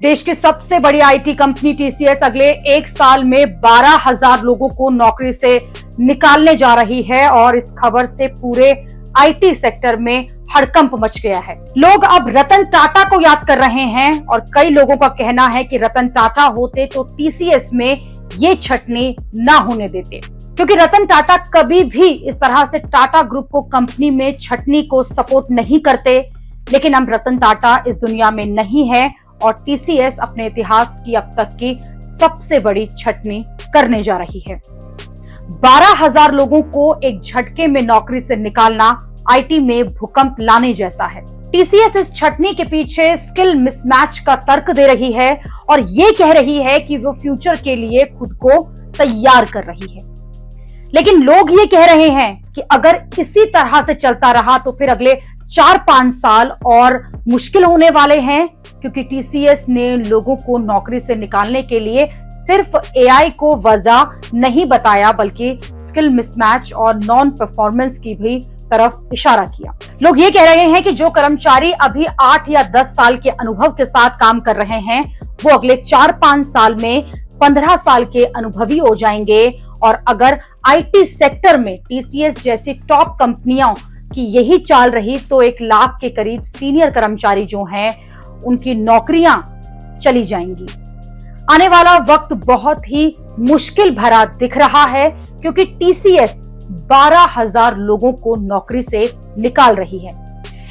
देश की सबसे बड़ी आईटी कंपनी टीसीएस अगले एक साल में 12,000 लोगों को नौकरी से निकालने जा रही है और इस खबर से पूरे आईटी सेक्टर में हड़कंप मच गया है। लोग अब रतन टाटा को याद कर रहे हैं और कई लोगों का कहना है कि रतन टाटा होते तो टीसीएस में ये छटनी ना होने देते, क्योंकि रतन टाटा कभी भी इस तरह से टाटा ग्रुप को कंपनी में छटनी को सपोर्ट नहीं करते। लेकिन अब रतन टाटा इस दुनिया में नहीं है और टीसीएस अपने इतिहास की अब तक की सबसे बड़ी छटनी करने जा रही है। 12,000 लोगों को एक झटके में नौकरी से निकालना आईटी में भूकंप लाने जैसा है। टीसीएस इस छटनी के पीछे स्किल मिसमैच का तर्क दे रही है और ये कह रही है कि वो फ्यूचर के लिए खुद को तैयार कर रही है। लेकिन लोग ये कह रहे हैं कि अगर इसी तरह से चलता रहा तो फिर अगले 4-5 साल और मुश्किल होने वाले हैं, क्योंकि टीसीएस ने लोगों को नौकरी से निकालने के लिए सिर्फ एआई को वजह नहीं बताया, बल्कि स्किल मिसमैच और नॉन परफॉर्मेंस की भी तरफ इशारा किया। लोग ये कह रहे हैं कि जो कर्मचारी अभी 8 या 10 साल के अनुभव के साथ काम कर रहे हैं, वो अगले 4-5 साल में 15 साल के अनुभवी हो जाएंगे। और अगर आईटी सेक्टर में टीसीएस जैसी टॉप कंपनियों की यही चाल रही तो 1 लाख के करीब सीनियर कर्मचारी जो हैं उनकी नौकरियां चली जाएंगी। आने वाला वक्त बहुत ही मुश्किल भरा दिख रहा है, क्योंकि टीसीएस 12,000 लोगों को नौकरी से निकाल रही है।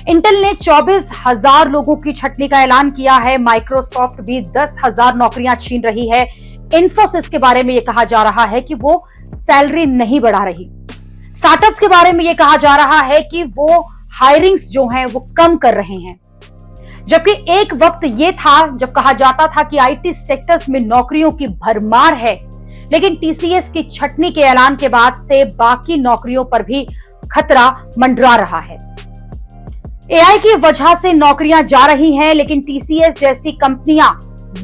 इंटेल ने 24,000 लोगों की छटनी का ऐलान किया है। माइक्रोसॉफ्ट भी 10,000 नौकरियां छीन रही है। इन्फोसिस के बारे में यह कहा जा रहा है कि वो सैलरी नहीं बढ़ा रही। स्टार्टअप्स के बारे में यह कहा जा रहा है कि वो हायरिंग्स जो हैं वो कम कर रहे हैं। जबकि एक वक्त ये था जब कहा जाता था कि आईटी सेक्टर्स में नौकरियों की भरमार है, लेकिन टीसीएस की छटनी के ऐलान के बाद से बाकी नौकरियों पर भी खतरा मंडरा रहा है। एआई की वजह से नौकरियां जा रही हैं, लेकिन टीसीएस जैसी कंपनियां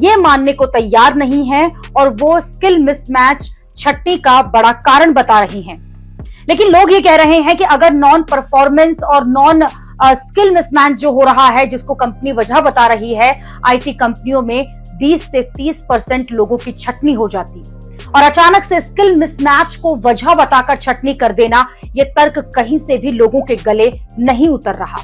ये मानने को तैयार नहीं हैं और वो स्किल मिसमैच छटनी का बड़ा कारण बता रही हैं। लेकिन लोग ये कह रहे हैं कि अगर नॉन परफॉर्मेंस और नॉन स्किल मिसमैच जो हो रहा है, जिसको कंपनी वजह बता रही है, आईटी कंपनियों में 20 से 30% लोगों की छटनी हो जाती और अचानक से स्किल मिसमैच को वजह बताकर छटनी कर देना, यह तर्क कहीं से भी लोगों के गले नहीं उतर रहा।